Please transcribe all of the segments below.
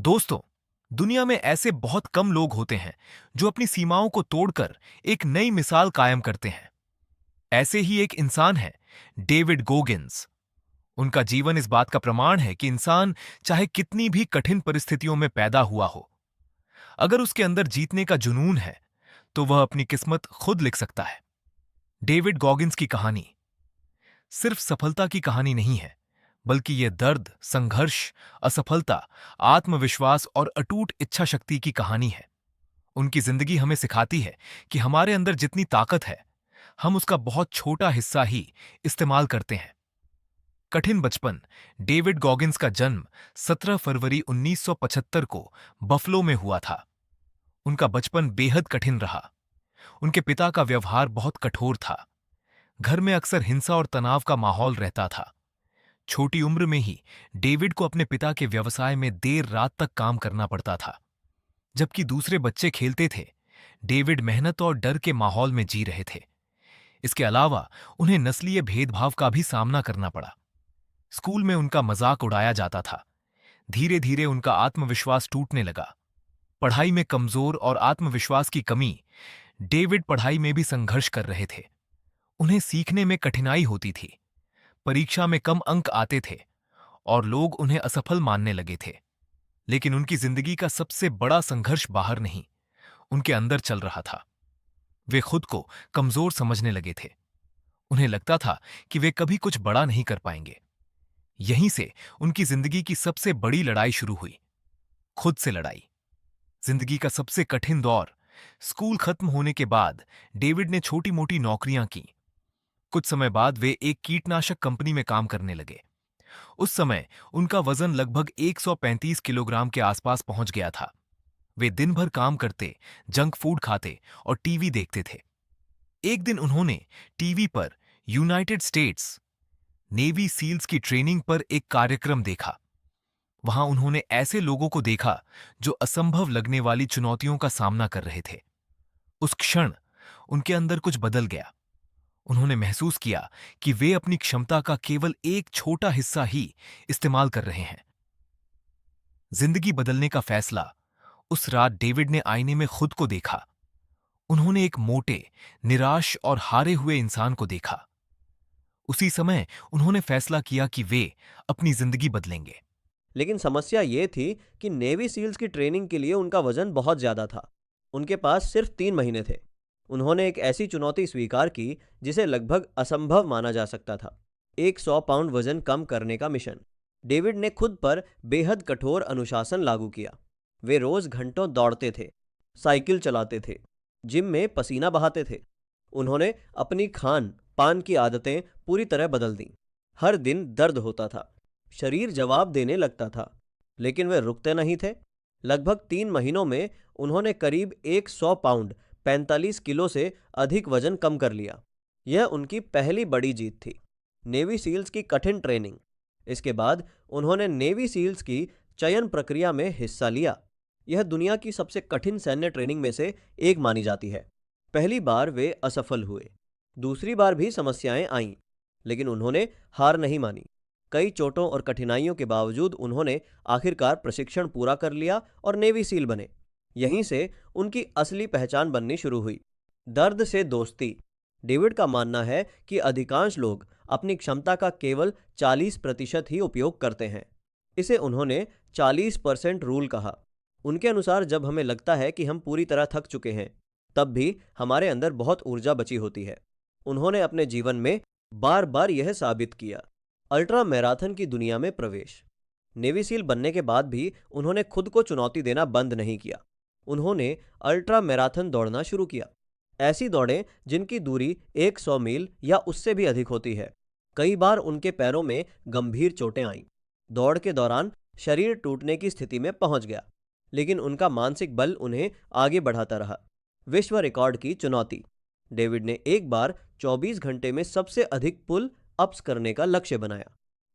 दोस्तों, दुनिया में ऐसे बहुत कम लोग होते हैं जो अपनी सीमाओं को तोड़कर एक नई मिसाल कायम करते हैं। ऐसे ही एक इंसान है, डेविड गोगिंस। उनका जीवन इस बात का प्रमाण है कि इंसान चाहे कितनी भी कठिन परिस्थितियों में पैदा हुआ हो, अगर उसके अंदर जीतने का जुनून है, तो वह अपनी किस्मत खुद लिख सकता है। डेविड गॉगिंस की कहानी सिर्फ सफलता की कहानी नहीं है, बल्कि यह दर्द, संघर्ष, असफलता, आत्मविश्वास और अटूट इच्छा शक्ति की कहानी है। उनकी जिंदगी हमें सिखाती है कि हमारे अंदर जितनी ताकत है, हम उसका बहुत छोटा हिस्सा ही इस्तेमाल करते हैं। कठिन बचपन। डेविड गॉगिंस का जन्म 17 फरवरी 1975 को बफलो में हुआ था। उनका बचपन बेहद कठिन रहा। उनके पिता का व्यवहार बहुत कठोर था। घर में अक्सर हिंसा और तनाव का माहौल रहता था। छोटी उम्र में ही डेविड को अपने पिता के व्यवसाय में देर रात तक काम करना पड़ता था। जबकि दूसरे बच्चे खेलते थे, डेविड मेहनत और डर के माहौल में जी रहे थे। इसके अलावा उन्हें नस्लीय भेदभाव का भी सामना करना पड़ा। स्कूल में उनका मजाक उड़ाया जाता था। धीरे धीरे उनका आत्मविश्वास टूटने लगा। पढ़ाई में कमजोर और आत्मविश्वास की कमी। डेविड पढ़ाई में भी संघर्ष कर रहे थे। उन्हें सीखने में कठिनाई होती थी। परीक्षा में कम अंक आते थे और लोग उन्हें असफल मानने लगे थे। लेकिन उनकी जिंदगी का सबसे बड़ा संघर्ष बाहर नहीं, उनके अंदर चल रहा था। वे खुद को कमजोर समझने लगे थे। उन्हें लगता था कि वे कभी कुछ बड़ा नहीं कर पाएंगे। यहीं से उनकी जिंदगी की सबसे बड़ी लड़ाई शुरू हुई, खुद से लड़ाई। जिंदगी का सबसे कठिन दौर। स्कूल खत्म होने के बाद डेविड ने छोटी मोटी नौकरियां की। कुछ समय बाद वे एक कीटनाशक कंपनी में काम करने लगे। उस समय उनका वजन लगभग 135 किलोग्राम के आसपास पहुंच गया था। वे दिन भर काम करते, जंक फूड खाते और टीवी देखते थे। एक दिन उन्होंने टीवी पर यूनाइटेड स्टेट्स नेवी सील्स की ट्रेनिंग पर एक कार्यक्रम देखा। वहां उन्होंने ऐसे लोगों को देखा जो असंभव लगने वाली चुनौतियों का सामना कर रहे थे। उस क्षण उनके अंदर कुछ बदल गया। उन्होंने महसूस किया कि वे अपनी क्षमता का केवल एक छोटा हिस्सा ही इस्तेमाल कर रहे हैं। जिंदगी बदलने का फैसला। उस रात डेविड ने आईने में खुद को देखा। उन्होंने एक मोटे, निराश और हारे हुए इंसान को देखा। उसी समय उन्होंने फैसला किया कि वे अपनी जिंदगी बदलेंगे। लेकिन समस्या ये थी कि नेवी सील्स की ट्रेनिंग के लिए उनका वजन बहुत ज़्यादा था। उनके पास सिर्फ 3 महीने थे। उन्होंने एक ऐसी चुनौती स्वीकार की जिसे लगभग असंभव माना जा सकता था। 100 पाउंड वजन कम करने का मिशन। डेविड ने खुद पर बेहद कठोर अनुशासन लागू किया। वे रोज़ घंटों दौड़ते थे, साइकिल चलाते थे, जिम में पसीना बहाते थे। उन्होंने अपनी खान पान की आदतें पूरी तरह बदल दी। हर दिन दर्द होता था, शरीर जवाब देने लगता था, लेकिन वे रुकते नहीं थे। लगभग 3 महीनों में उन्होंने करीब 100 पाउंड 45 किलो से अधिक वजन कम कर लिया। यह उनकी पहली बड़ी जीत थी। नेवी सील्स की कठिन ट्रेनिंग। इसके बाद उन्होंने नेवी सील्स की चयन प्रक्रिया में हिस्सा लिया। यह दुनिया की सबसे कठिन सैन्य ट्रेनिंग में से एक मानी जाती है। पहली बार वे असफल हुए, दूसरी बार भी समस्याएं आईं, लेकिन उन्होंने हार नहीं मानी। कई चोटों और कठिनाइयों के बावजूद उन्होंने आखिरकार प्रशिक्षण पूरा कर लिया और नेवी सील बने। यहीं से उनकी असली पहचान बननी शुरू हुई। दर्द से दोस्ती। डेविड का मानना है कि अधिकांश लोग अपनी क्षमता का केवल 40% ही उपयोग करते हैं। इसे उन्होंने 40% रूल कहा। उनके अनुसार जब हमें लगता है कि हम पूरी तरह थक चुके हैं, तब भी हमारे अंदर बहुत ऊर्जा बची होती है। उन्होंने अपने जीवन में बार बार यह साबित किया। अल्ट्रा मैराथन की दुनिया में प्रवेश। नेवी सील बनने के बाद भी उन्होंने खुद को चुनौती देना बंद नहीं किया। उन्होंने अल्ट्रा मैराथन दौड़ना शुरू किया। ऐसी दौड़ें जिनकी दूरी 100 मील या उससे भी अधिक होती है। कई बार उनके पैरों में गंभीर चोटें आईं। दौड़ के दौरान शरीर टूटने की स्थिति में पहुंच गया, लेकिन उनका मानसिक बल उन्हें आगे बढ़ाता रहा। विश्व रिकॉर्ड की चुनौती। डेविड ने एक बार 24 घंटे में सबसे अधिक पुल अप्स करने का लक्ष्य बनाया।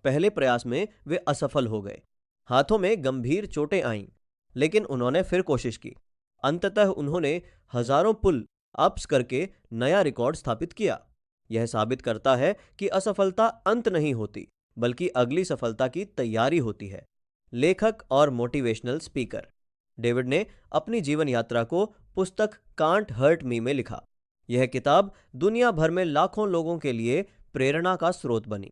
पहले प्रयास में वे असफल हो गए। हाथों में गंभीर चोटें आईं, लेकिन उन्होंने फिर कोशिश की। अंततः उन्होंने हजारों पुल अप्स करके नया रिकॉर्ड स्थापित किया। यह साबित करता है कि असफलता अंत नहीं होती, बल्कि अगली सफलता की तैयारी होती है। लेखक और मोटिवेशनल स्पीकर। डेविड ने अपनी जीवन यात्रा को पुस्तक कांट हर्ट मी में लिखा। यह किताब दुनिया भर में लाखों लोगों के लिए प्रेरणा का स्रोत बनी।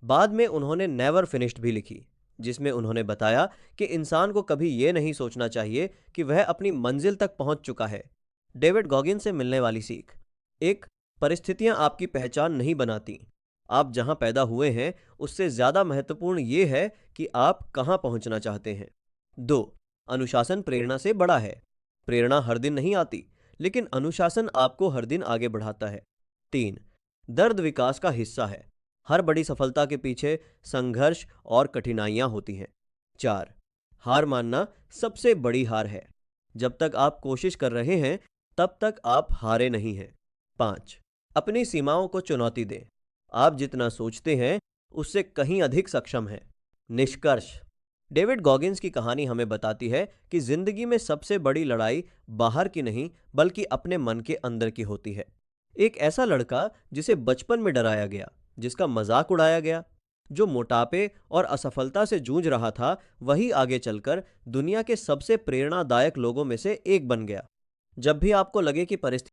बाद में उन्होंने नेवर फिनिश्ड भी लिखी, जिसमें उन्होंने बताया कि इंसान को कभी यह नहीं सोचना चाहिए कि वह अपनी मंजिल तक पहुंच चुका है। डेविड गॉगिन्स से मिलने वाली सीख। एक, परिस्थितियां आपकी पहचान नहीं बनाती। आप जहां पैदा हुए हैं उससे ज्यादा महत्वपूर्ण यह है कि आप कहां पहुंचना चाहते हैं। 2, अनुशासन प्रेरणा से बड़ा है। प्रेरणा हर दिन नहीं आती, लेकिन अनुशासन आपको हर दिन आगे बढ़ाता है। 3, दर्द विकास का हिस्सा है। हर बड़ी सफलता के पीछे संघर्ष और कठिनाइयां होती हैं। 4, हार मानना सबसे बड़ी हार है। जब तक आप कोशिश कर रहे हैं तब तक आप हारे नहीं हैं। 5, अपनी सीमाओं को चुनौती दें। आप जितना सोचते हैं उससे कहीं अधिक सक्षम हैं। निष्कर्ष। डेविड गॉगिन्स की कहानी हमें बताती है कि जिंदगी में सबसे बड़ी लड़ाई बाहर की नहीं बल्कि अपने मन के अंदर की होती है। एक ऐसा लड़का जिसे बचपन में डराया गया, जिसका मजाक उड़ाया गया, जो मोटापे और असफलता से जूझ रहा था, वही आगे चलकर दुनिया के सबसे प्रेरणादायक लोगों में से एक बन गया। जब भी आपको लगे कि परिस्थिति